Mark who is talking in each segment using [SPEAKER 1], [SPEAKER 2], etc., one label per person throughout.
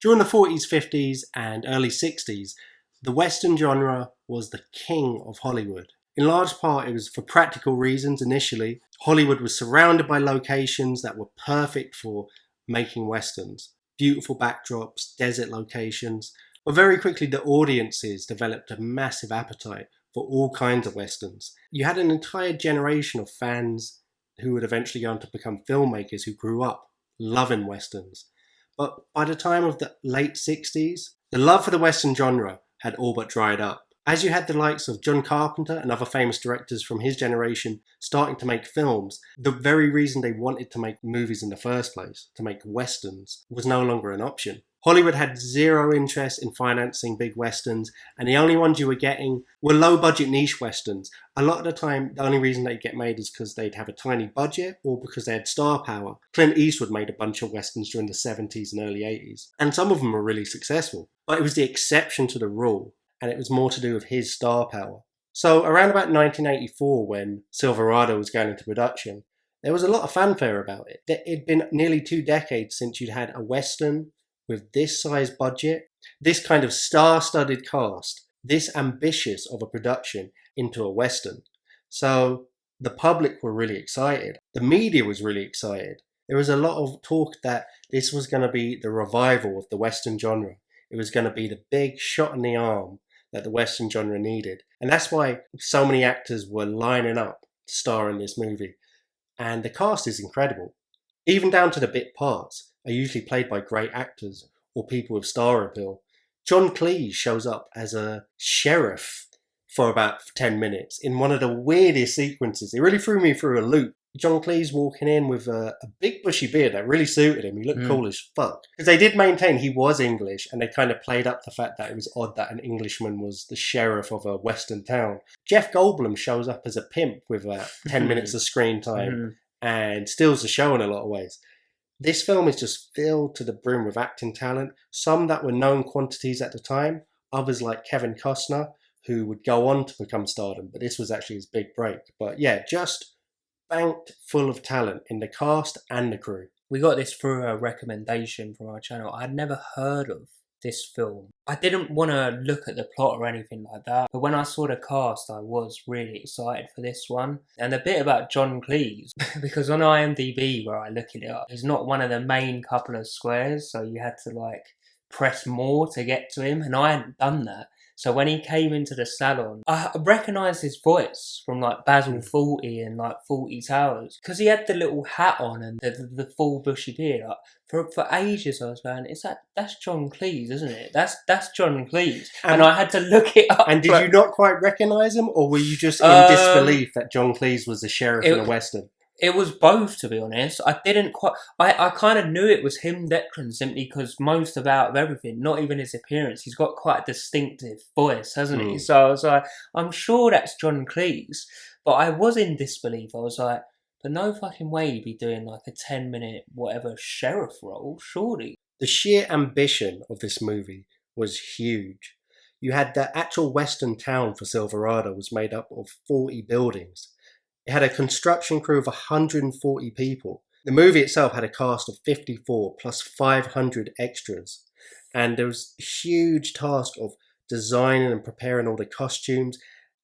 [SPEAKER 1] During the 40s, 50s and early 60s, the Western genre was the king of Hollywood. In large part, it was for practical reasons initially. Hollywood was surrounded by locations that were perfect for making Westerns. Beautiful backdrops, desert locations. But very quickly, the audiences developed a massive appetite for all kinds of Westerns. You had an entire generation of fans who would eventually go on to become filmmakers who grew up loving Westerns. But by the time of the late 60s, the love for the Western genre had all but dried up. As you had the likes of John Carpenter and other famous directors from his generation starting to make films, the very reason they wanted to make movies in the first place, to make Westerns, was no longer an option. Hollywood had zero interest in financing big Westerns, and the only ones you were getting were low-budget niche Westerns. A lot of the time, the only reason they'd get made is because they'd have a tiny budget or because they had star power. Clint Eastwood made a bunch of Westerns during the 70s and early 80s, and some of them were really successful. But it was the exception to the rule, and it was more to do with his star power. So around about 1984, when Silverado was going into production, there was a lot of fanfare about it. It'd been nearly 2 decades since you'd had a Western with this size budget, this kind of star-studded cast, this ambitious of a production into a Western. So the public were really excited. The media was really excited. There was a lot of talk that this was going to be the revival of the Western genre. It was going to be the big shot in the arm that the Western genre needed. And that's why so many actors were lining up to star in this movie. And the cast is incredible. Even down to the bit parts are usually played by great actors or people with star appeal. John Cleese shows up as a sheriff for about 10 minutes in one of the weirdest sequences. It really threw me through a loop. John Cleese walking in with a big bushy beard that really suited him. He looked cool as fuck. Because they did maintain he was English, and they kind of played up the fact that it was odd that an Englishman was the sheriff of a Western town. Jeff Goldblum shows up as a pimp with 10 minutes of screen time and steals the show in a lot of ways. This film is just filled to the brim with acting talent, some that were known quantities at the time, others like Kevin Costner, who would go on to become stardom, but this was actually his big break. But yeah, just banked full of talent in the cast and the crew.
[SPEAKER 2] We got this through a recommendation from our channel. I'd never heard of this film. I didn't want to look at the plot or anything like that, but when I saw the cast, I was really excited for this one. And a bit about John Cleese, because on IMDb, where I looked it up, he's not one of the main couple of squares, so you had to like press more to get to him, and I hadn't done that. So when he came into the salon, I recognised his voice from like Basil 40 and like 40 Towers. Because he had the little hat on and the full bushy beard. Like, for ages I was going, that's John Cleese, isn't it? That's John Cleese. And I had to look it up.
[SPEAKER 1] And did you not quite recognise him? Or were you just in disbelief that John Cleese was the sheriff in a Western?
[SPEAKER 2] It was both, to be honest. I didn't quite... I kind of knew it was him, Declan, simply because most of everything, not even his appearance, he's got quite a distinctive voice, hasn't he? So I was like, I'm sure that's John Cleese. But I was in disbelief. I was like, but no fucking way he'd be doing like a 10-minute whatever sheriff role, surely.
[SPEAKER 1] The sheer ambition of this movie was huge. You had the actual Western town for Silverado was made up of 40 buildings. It had a construction crew of 140 people. The movie itself had a cast of 54 plus 500 extras. And there was a huge task of designing and preparing all the costumes.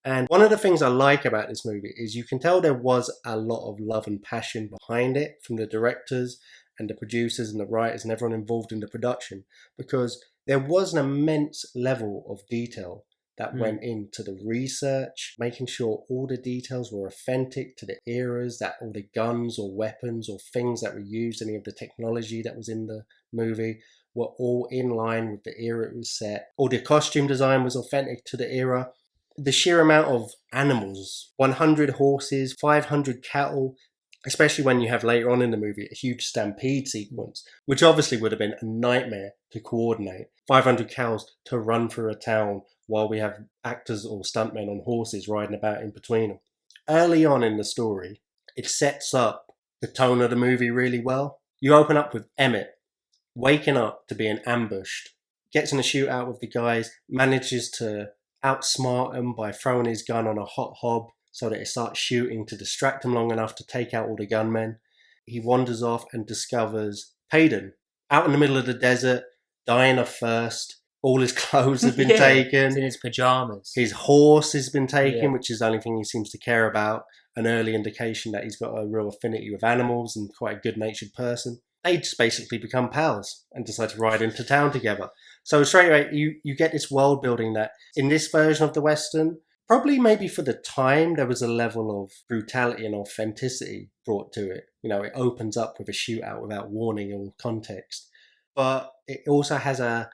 [SPEAKER 1] And one of the things I like about this movie is you can tell there was a lot of love and passion behind it from the directors and the producers and the writers and everyone involved in the production, because there was an immense level of detail that went into the research, making sure all the details were authentic to the eras, that all the guns or weapons or things that were used, any of the technology that was in the movie, were all in line with the era it was set. All the costume design was authentic to the era. The sheer amount of animals, 100 horses, 500 cattle, especially when you have later on in the movie a huge stampede sequence, which obviously would have been a nightmare to coordinate. 500 cows to run through a town while we have actors or stuntmen on horses riding about in between them. Early on in the story, it sets up the tone of the movie really well. You open up with Emmett waking up to being ambushed, gets in a shootout with the guys, manages to outsmart them by throwing his gun on a hot hob so that it starts shooting to distract him long enough to take out all the gunmen. He wanders off and discovers Payton out in the middle of the desert. dying of thirst. All his clothes have been
[SPEAKER 2] He's
[SPEAKER 1] taken.
[SPEAKER 2] in his pajamas.
[SPEAKER 1] His horse has been taken,
[SPEAKER 2] Yeah.
[SPEAKER 1] which is the only thing he seems to care about. An early indication that he's got a real affinity with animals and quite a good-natured person. They just basically become pals and decide to ride into town together. So straight away, you get this world building that in this version of the Western, probably maybe for the time, there was a level of brutality and authenticity brought to it. You know, it opens up with a shootout without warning or context. But it also has a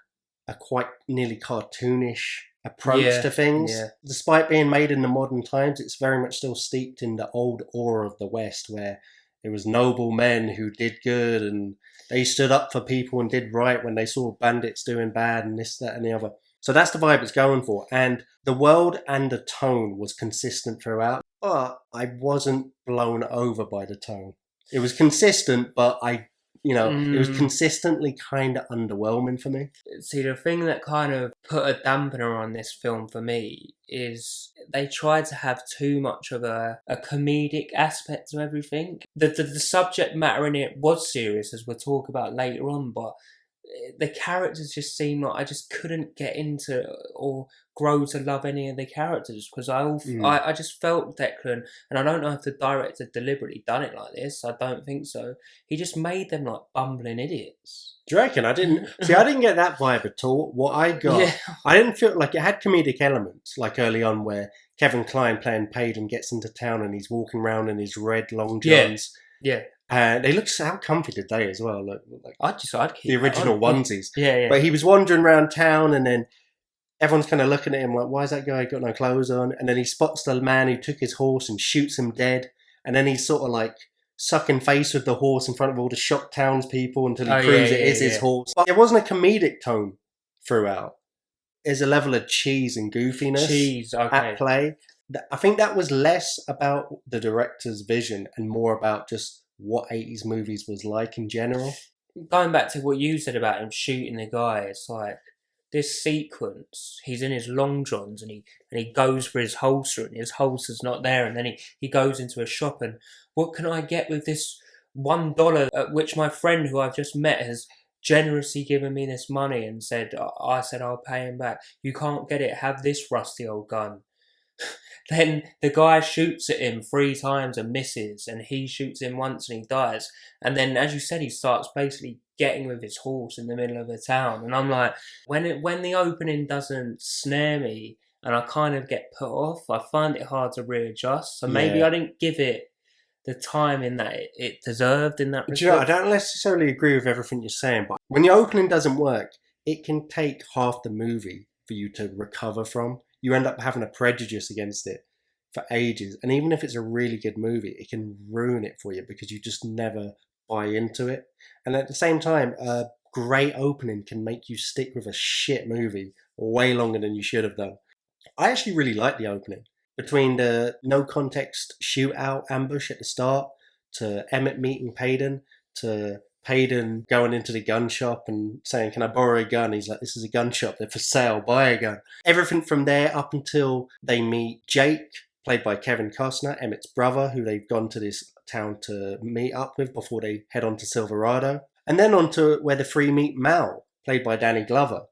[SPEAKER 1] quite nearly cartoonish approach to things.
[SPEAKER 2] Yeah.
[SPEAKER 1] Despite being made in the modern times, it's very much still steeped in the old aura of the West, where it was noble men who did good and they stood up for people and did right when they saw bandits doing bad and this, that and the other. So that's the vibe it's going for. And the world and the tone was consistent throughout, but I wasn't blown over by the tone. It was consistent, but it was consistently kind of underwhelming for me.
[SPEAKER 2] See, the thing that kind of put a dampener on this film for me is they tried to have too much of a comedic aspect to everything. The subject matter in it was serious, as we'll talk about later on, but the characters just seemed like I just couldn't get into or grow to love any of the characters because I just felt Declan, and I don't know if the director deliberately done it like this. I don't think so. He just made them like bumbling idiots.
[SPEAKER 1] Do you reckon? I didn't get that vibe at all. What I got, I didn't feel like it had comedic elements, like early on where Kevin Kline playing Payton gets into town and he's walking around in his red long johns.
[SPEAKER 2] Yeah.
[SPEAKER 1] They look how comfy did they as well.
[SPEAKER 2] I'd keep
[SPEAKER 1] the original onesies.
[SPEAKER 2] Yeah.
[SPEAKER 1] But he was wandering around town, and then everyone's kind of looking at him like, "Why is that guy got no clothes on?" And then he spots the man who took his horse and shoots him dead. And then he's sort of like sucking face with the horse in front of all the shocked townspeople until he proves it is his horse. But there wasn't a comedic tone throughout. There's a level of cheese and goofiness at play. I think that was less about the director's vision and more about just what 80s movies was like in general.
[SPEAKER 2] Going back to what you said about him shooting the guy, it's like this sequence, he's in his long johns and he goes for his holster and his holster's not there, and then he goes into a shop and what can I get with this $1 at which my friend who I've just met has generously given me this money and said I'll pay him back. You can't get it, have this rusty old gun. Then the guy shoots at him 3 times and misses, and he shoots him once and he dies. And then, as you said, he starts basically getting with his horse in the middle of the town. And I'm like, when the opening doesn't snare me and I kind of get put off, I find it hard to readjust. So maybe I didn't give it the time in that it deserved in that respect.
[SPEAKER 1] Do you know, I don't necessarily agree with everything you're saying, but when the opening doesn't work, it can take half the movie for you to recover from. You end up having a prejudice against it for ages. And even if it's a really good movie, it can ruin it for you because you just never buy into it. And at the same time, a great opening can make you stick with a shit movie way longer than you should have done. I actually really like the opening. Between the no context shootout ambush at the start, to Emmett meeting Payton, to Payton going into the gun shop and saying, "Can I borrow a gun?" He's like, "This is a gun shop. They're for sale. Buy a gun." Everything from there up until they meet Jake, played by Kevin Costner, Emmett's brother, who they've gone to this town to meet up with before they head on to Silverado. And then on to where the three meet Mal, played by Danny Glover,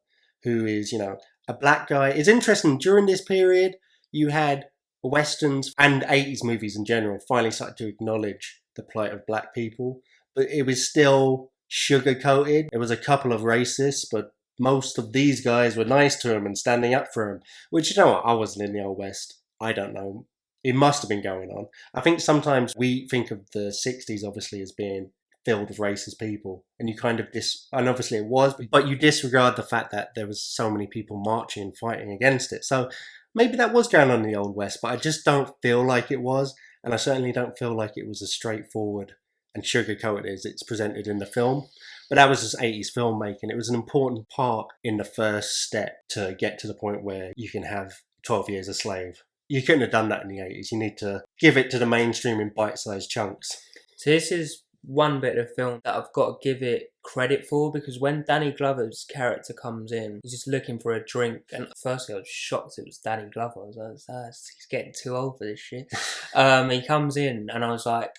[SPEAKER 1] who is, a black guy. It's interesting, during this period, you had Westerns and 80s movies in general finally started to acknowledge the plight of black people. But it was still sugar-coated. There was a couple of racists, but most of these guys were nice to him and standing up for him. Which, I wasn't in the Old West. I don't know. It must have been going on. I think sometimes we think of the 60s, obviously, as being filled with racist people. And you kind of and obviously it was, but you disregard the fact that there was so many people marching and fighting against it. So maybe that was going on in the Old West, but I just don't feel like it was. And I certainly don't feel like it was as straightforward and sugar-coated as it's presented in the film. But that was just 80s filmmaking. It was an important part in the first step to get to the point where you can have 12 Years a Slave. You couldn't have done that in the 80s. You need to give it to the mainstream in bite-sized chunks.
[SPEAKER 2] So this is one bit of film that I've got to give it credit for, because when Danny Glover's character comes in, he's just looking for a drink, and firstly I was shocked it was Danny Glover. I was like, he's getting too old for this shit. He comes in and I was like,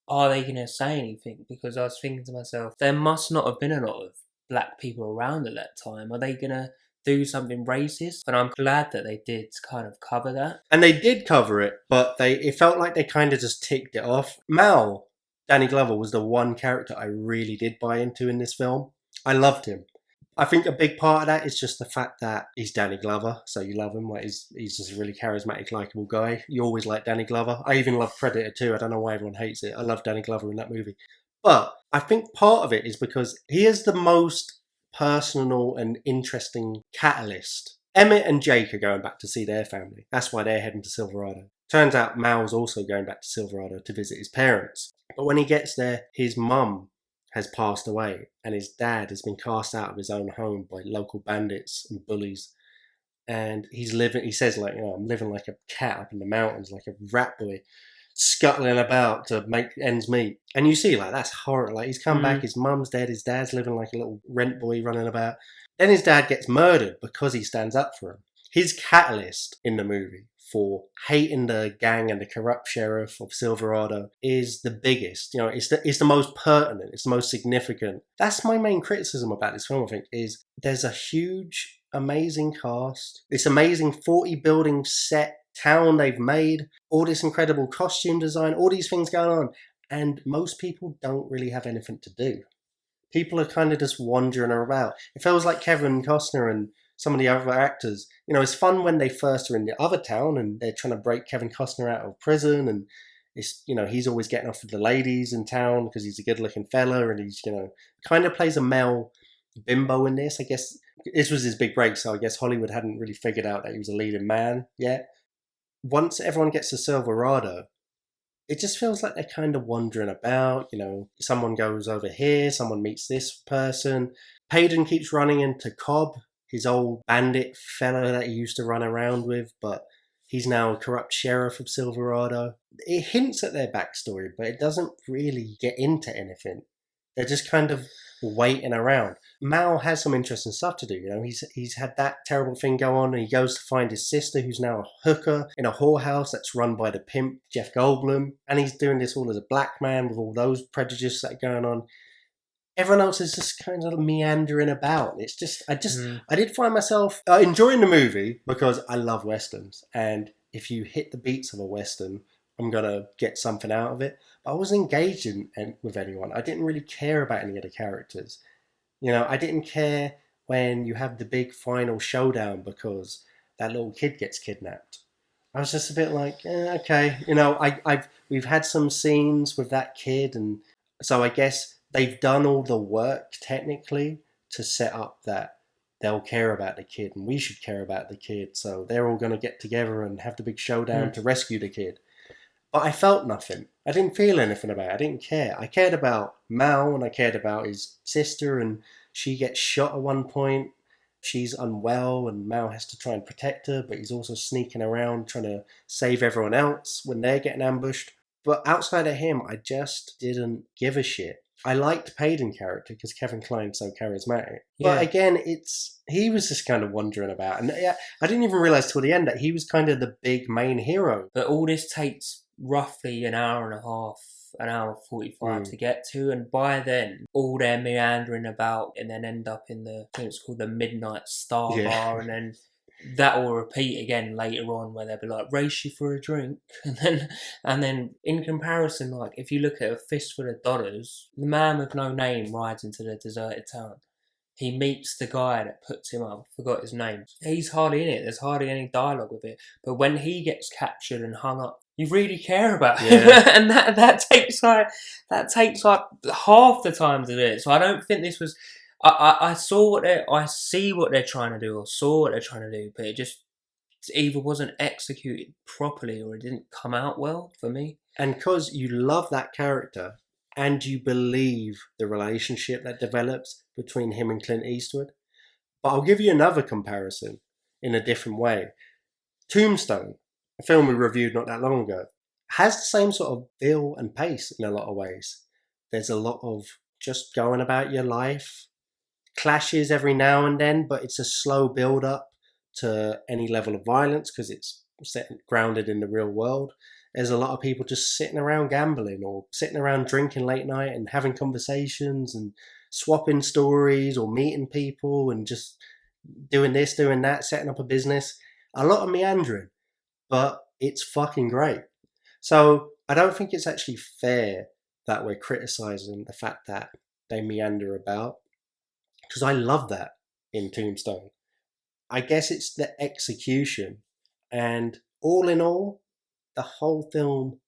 [SPEAKER 2] are they going to say anything? Because I was thinking to myself, there must not have been a lot of black people around at that time. Are they going to do something racist? And I'm glad that they did kind of cover that.
[SPEAKER 1] And they did cover it, but it felt like they kind of just ticked it off. Mal, Danny Glover, was the one character I really did buy into in this film. I loved him. I think a big part of that is just the fact that he's Danny Glover, so you love him. Like he's just a really charismatic, likeable guy. You always like Danny Glover. I even love Predator 2. I don't know why everyone hates it. I love Danny Glover in that movie. But I think part of it is because he is the most personal and interesting catalyst. Emmett and Jake are going back to see their family. That's why they're heading to Silverado. Turns out Mal's also going back to Silverado to visit his parents. But when he gets there, his mum has passed away and his dad has been cast out of his own home by local bandits and bullies. And he says, like, I'm living like a cat up in the mountains, like a rat boy, scuttling about to make ends meet. And you see, like, that's horror. Like, he's come back, his mum's dead, his dad's living like a little rent boy running about. Then his dad gets murdered because he stands up for him. His catalyst in the movie for hating the gang and the corrupt sheriff of Silverado is the biggest. It's the most pertinent, it's the most significant. That's my main criticism about this film, I think, is there's a huge, amazing cast, this amazing 40 building set town they've made, all this incredible costume design, all these things going on, and most people don't really have anything to do. People are kind of just wandering about. It feels like Kevin Costner and some of the other actors, it's fun when they first are in the other town and they're trying to break Kevin Costner out of prison, and it's, he's always getting off with the ladies in town because he's a good looking fella, and he's, kind of plays a male bimbo in this. I guess this was his big break, so I guess Hollywood hadn't really figured out that he was a leading man yet. Once everyone gets to Silverado, it just feels like they're kind of wandering about. Someone goes over here, someone meets this person. Payton keeps running into Cobb, his old bandit fella that he used to run around with, but he's now a corrupt sheriff of Silverado. It hints at their backstory, but it doesn't really get into anything. They're just kind of waiting around. Mal has some interesting stuff to do. He's had that terrible thing go on, and he goes to find his sister, who's now a hooker in a whorehouse that's run by the pimp Jeff Goldblum, and he's doing this all as a black man with all those prejudices that are going on. Everyone else is just kind of meandering about. It's just, I did find myself enjoying the movie because I love Westerns. And if you hit the beats of a Western, I'm going to get something out of it. But I wasn't engaged with anyone. I didn't really care about any of the characters. I didn't care when you have the big final showdown because that little kid gets kidnapped. I was just a bit like, okay. We've had some scenes with that kid, and so I guess they've done all the work technically to set up that they'll care about the kid and we should care about the kid. So they're all going to get together and have the big showdown to rescue the kid. But I felt nothing. I didn't feel anything about it. I didn't care. I cared about Mal and I cared about his sister, and she gets shot at one point. She's unwell and Mal has to try and protect her, but he's also sneaking around trying to save everyone else when they're getting ambushed. But outside of him, I just didn't give a shit. I liked Payton's character because Kevin Kline's so charismatic. Yeah. But again, he was just kind of wandering about. And I didn't even realise till the end that he was kind of the big main hero.
[SPEAKER 2] But all this takes roughly an hour and a half, an hour 45 to get to. And by then, all they're meandering about and then end up in I think it's called the Midnight Star Bar. And then that will repeat again later on where they'll be like, race you for a drink. And then in comparison, like if you look at A Fistful of Dollars, the man with no name rides into the deserted town. He meets the guy that puts him up. I forgot his name. He's hardly in it. There's hardly any dialogue with it. But when he gets captured and hung up, you really care about him. And that takes like half the time to do it. So I don't think this was... I see what they're trying to do, or saw what they're trying to do, but it just either wasn't executed properly or it didn't come out well for me.
[SPEAKER 1] And because you love that character and you believe the relationship that develops between him and Clint Eastwood. But I'll give you another comparison in a different way. Tombstone, a film we reviewed not that long ago, has the same sort of feel and pace in a lot of ways. There's a lot of just going about your life, clashes every now and then, but it's a slow build up to any level of violence because it's grounded in the real world. There's a lot of people just sitting around gambling or sitting around drinking late night and having conversations and swapping stories or meeting people and just doing this, doing that, setting up a business. A lot of meandering, but it's fucking great. So I don't think it's actually fair that we're criticizing the fact that they meander about, because I love that in Tombstone. I guess it's the execution, and all in all, the whole film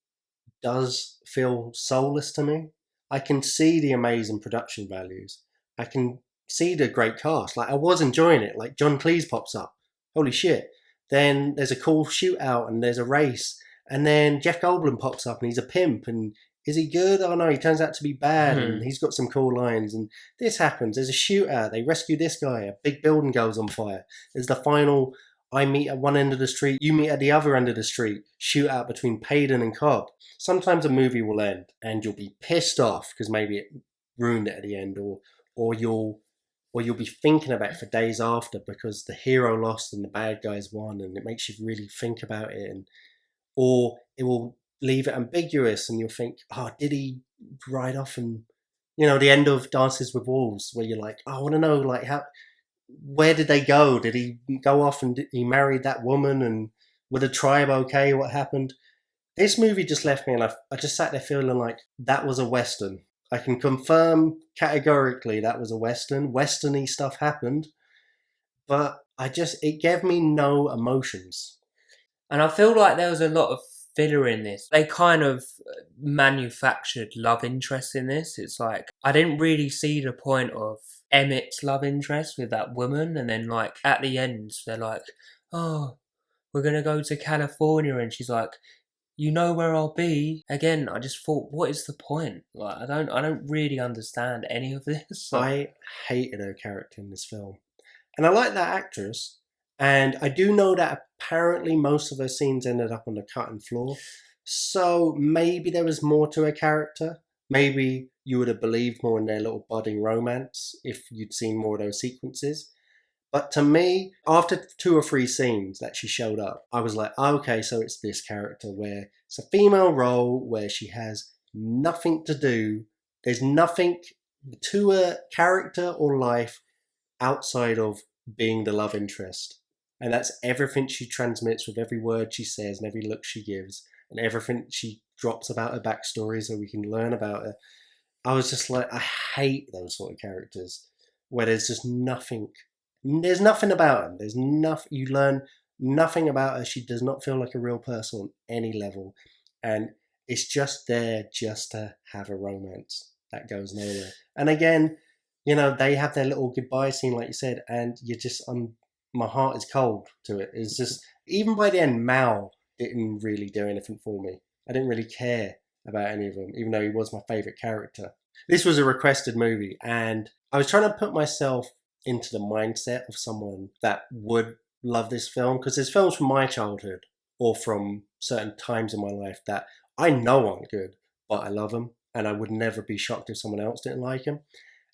[SPEAKER 1] does feel soulless to me. I can see the amazing production values. I can see the great cast. Like, I was enjoying it. Like, John Cleese pops up. Holy shit. Then there's a cool shootout and there's a race. And then Jeff Goldblum pops up and he's a pimp. And is he good? Oh no, he turns out to be bad. And he's got some cool lines. And this happens. There's a shootout. They rescue this guy. A big building goes on fire. There's the final I meet at one end of the street, you meet at the other end of the street, shootout between Payton and Cobb. Sometimes a movie will end and you'll be pissed off because maybe it ruined it at the end, or you'll be thinking about it for days after because the hero lost and the bad guys won, and it makes you really think about it, or it will leave it ambiguous and you'll think, oh, did he ride off? And the end of Dances with Wolves, where you're like, oh, I want to know, like, where did they go? Did he go off and he married that woman? And were the tribe okay? What happened? This movie just left me, and I just sat there feeling like that was a Western. I can confirm categorically that was a Western. Western-y stuff happened, but it gave me no emotions.
[SPEAKER 2] And I feel like there was a lot of filler in this. They kind of manufactured love interest in this. It's like, I didn't really see the point of Emmett's love interest with that woman, and then like at the end they're like, oh, we're gonna go to California, and she's like, you know where I'll be. Again, I just thought, what is the point? Like, I don't really understand any of this.
[SPEAKER 1] I hated her character in this film, and I like that actress, and I do know that apparently most of her scenes ended up on the cutting floor, so maybe there was more to her character. Maybe you would have believed more in their little budding romance if you'd seen more of those sequences. But to me, after 2 or 3 scenes that she showed up, I was like, oh, okay, so it's this character where it's a female role where she has nothing to do. There's nothing to her character or life outside of being the love interest. And that's everything she transmits with every word she says and every look she gives and everything she drops about her backstory so we can learn about her. I was just like, I hate those sort of characters where there's just nothing. There's nothing about her. There's nothing. You learn nothing about her. She does not feel like a real person on any level. And it's just there just to have a romance that goes nowhere. And again, they have their little goodbye scene, like you said, and you just, my heart is cold to it. It's just, even by the end, Mal didn't really do anything for me. I didn't really care about any of them, even though he was my favourite character. This was a requested movie, and I was trying to put myself into the mindset of someone that would love this film, because there's films from my childhood or from certain times in my life that I know aren't good, but I love them, and I would never be shocked if someone else didn't like them.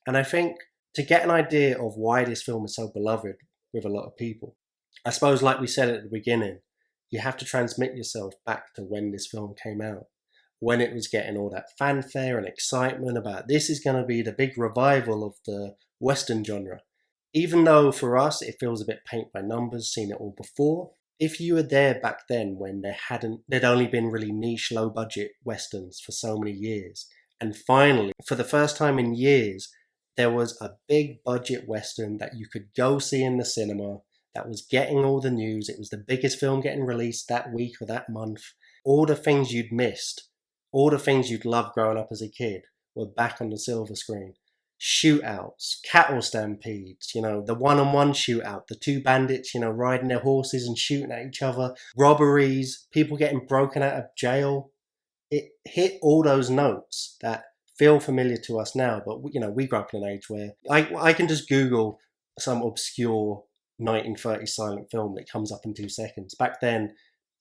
[SPEAKER 1] And I think to get an idea of why this film is so beloved with a lot of people, I suppose, like we said at the beginning, you have to transmit yourself back to when this film came out, when it was getting all that fanfare and excitement about this is going to be the big revival of the Western genre. Even though for us it feels a bit paint by numbers, seen it all before, if you were there back then when there'd only been really niche, low budget Westerns for so many years, and finally, for the first time in years, there was a big budget Western that you could go see in the cinema, that was getting all the news, it was the biggest film getting released that week or that month. All the things you'd missed, all the things you'd loved growing up as a kid were back on the silver screen. Shootouts, cattle stampedes, the one-on-one shootout, the 2 bandits, riding their horses and shooting at each other, robberies, people getting broken out of jail. It hit all those notes that feel familiar to us now, but we grew up in an age where I can just Google some obscure 1930s silent film that comes up in 2 seconds. Back then,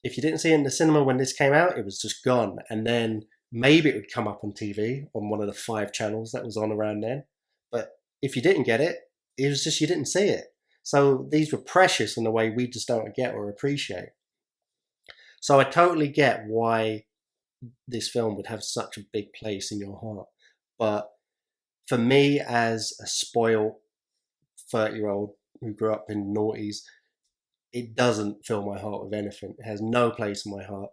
[SPEAKER 1] if you didn't see it in the cinema when this came out, it was just gone. And then maybe it would come up on TV on one of the 5 channels that was on around then. But if you didn't get it, it was just you didn't see it. So these were precious in a way we just don't get or appreciate. So I totally get why this film would have such a big place in your heart. But For me, as a spoiled 30-year-old who grew up in the noughties, it doesn't fill my heart with anything. It has no place in my heart.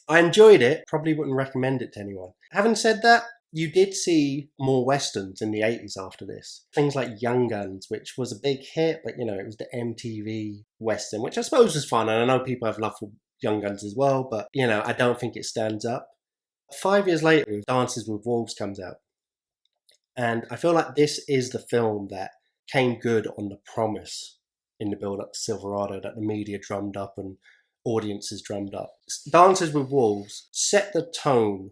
[SPEAKER 1] I enjoyed it, probably wouldn't recommend it to anyone. Having said that, you did see more westerns in the 80s after this. Things like Young Guns, which was a big hit, but it was the MTV western, which I suppose was fun. And I know people have love for Young Guns as well, but I don't think it stands up. 5 years later, Dances with Wolves comes out. And I feel like this is the film that came good on the promise in the build-up to Silverado that the media drummed up and audiences drummed up. Dances with Wolves set the tone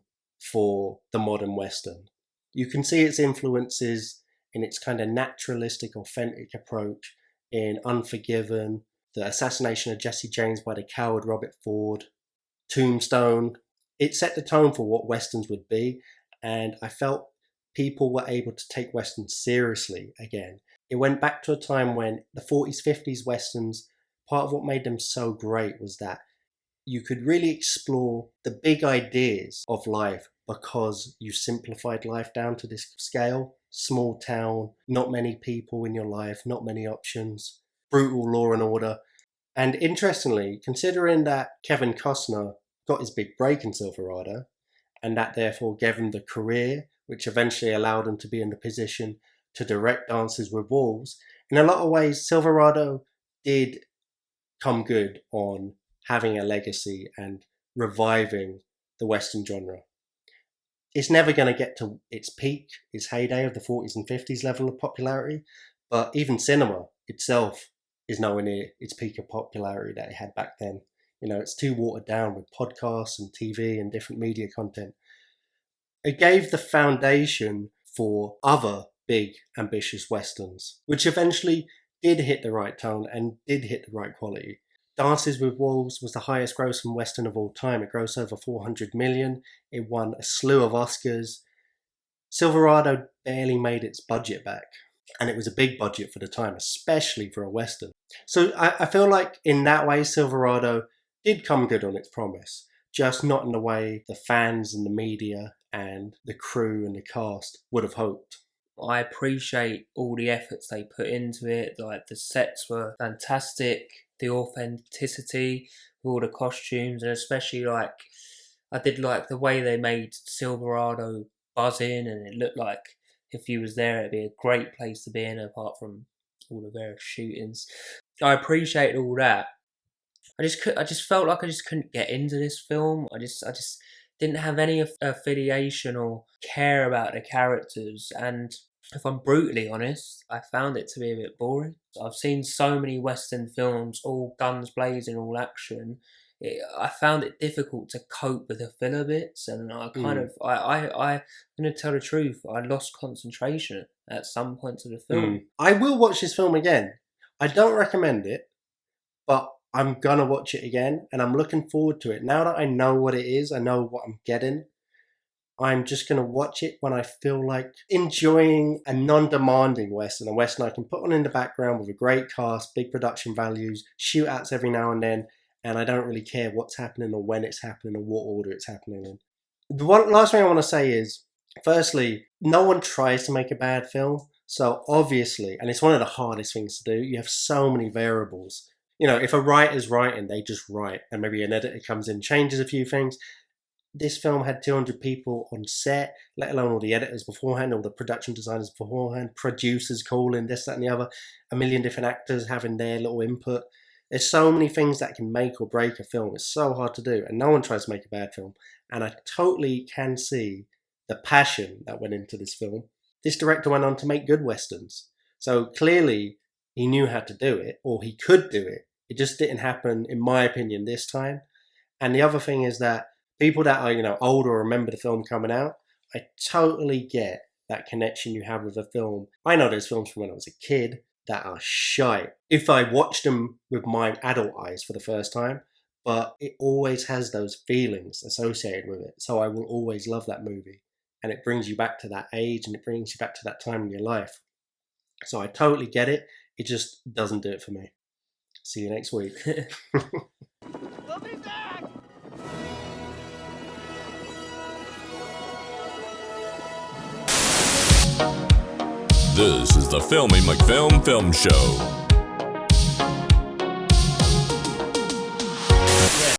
[SPEAKER 1] for the modern Western. You can see its influences in its kind of naturalistic, authentic approach in Unforgiven, the assassination of Jesse James by the coward Robert Ford, Tombstone. It set the tone for what Westerns would be, and I felt people were able to take Westerns seriously again. It went back to a time when the 40s, 50s Westerns, part of what made them so great was that you could really explore the big ideas of life because you simplified life down to this scale. Small town, not many people in your life, not many options, brutal law and order. And interestingly, considering that Kevin Costner got his big break in Silverado, and that therefore gave him the career which eventually allowed him to be in the position to direct Dances with Wolves, in a lot of ways, Silverado did come good on having a legacy and reviving the Western genre. It's never going to get to its peak, its heyday of the 40s and 50s level of popularity, but even cinema itself is nowhere near its peak of popularity that it had back then. It's too watered down with podcasts and TV and different media content. It gave the foundation for other big, ambitious Westerns, which eventually did hit the right tone and did hit the right quality. Dances with Wolves was the highest grossing Western of all time. It grossed over 400 million. It won a slew of Oscars. Silverado barely made its budget back. And it was a big budget for the time, especially for a Western. So I feel like in that way, Silverado did come good on its promise, just not in the way the fans and the media and the crew and the cast would have hoped.
[SPEAKER 2] I appreciate all the efforts they put into it. Like, the sets were fantastic, the authenticity, all the costumes, and especially I did like the way they made Silverado buzz in, and it looked like if you was there, it'd be a great place to be in, apart from all the various shootings. I appreciate all that. I just felt like I just couldn't get into this film. I just didn't have any affiliation or care about the characters, and if I'm brutally honest, I found it to be a bit boring. I've seen so many Western films, all guns blazing, all action. I found it difficult to cope with the filler bits, and I'm going to tell the truth, I lost concentration at some points of the film.
[SPEAKER 1] I will watch this film again. I don't recommend it, but I'm going to watch it again, and I'm looking forward to it. Now that I know what it is, I know what I'm getting, I'm just going to watch it when I feel like enjoying a non-demanding Western, a Western I can put on in the background with a great cast, big production values, shootouts every now and then, and I don't really care what's happening or when it's happening or what order it's happening in. The last thing I want to say is, firstly, no one tries to make a bad film, so obviously, and it's one of the hardest things to do, you have so many variables. If a writer's writing, they just write, and maybe an editor comes in, changes a few things. This film had 200 people on set, let alone all the editors beforehand, all the production designers beforehand, producers calling, this, that, and the other, a million different actors having their little input. There's so many things that can make or break a film. It's so hard to do, and no one tries to make a bad film. And I totally can see the passion that went into this film. This director went on to make good Westerns. So clearly he knew how to do it, or he could do it. It just didn't happen, in my opinion, this time. And the other thing is that people that are, older or remember the film coming out, I totally get that connection you have with a film. I know there's films from when I was a kid that are shite if I watched them with my adult eyes for the first time, but it always has those feelings associated with it. So I will always love that movie, and it brings you back to that age, and it brings you back to that time in your life. So I totally get it. It just doesn't do it for me. See you next week.
[SPEAKER 3] We'll be back!
[SPEAKER 4] This is the Filmy McFilm Film Show.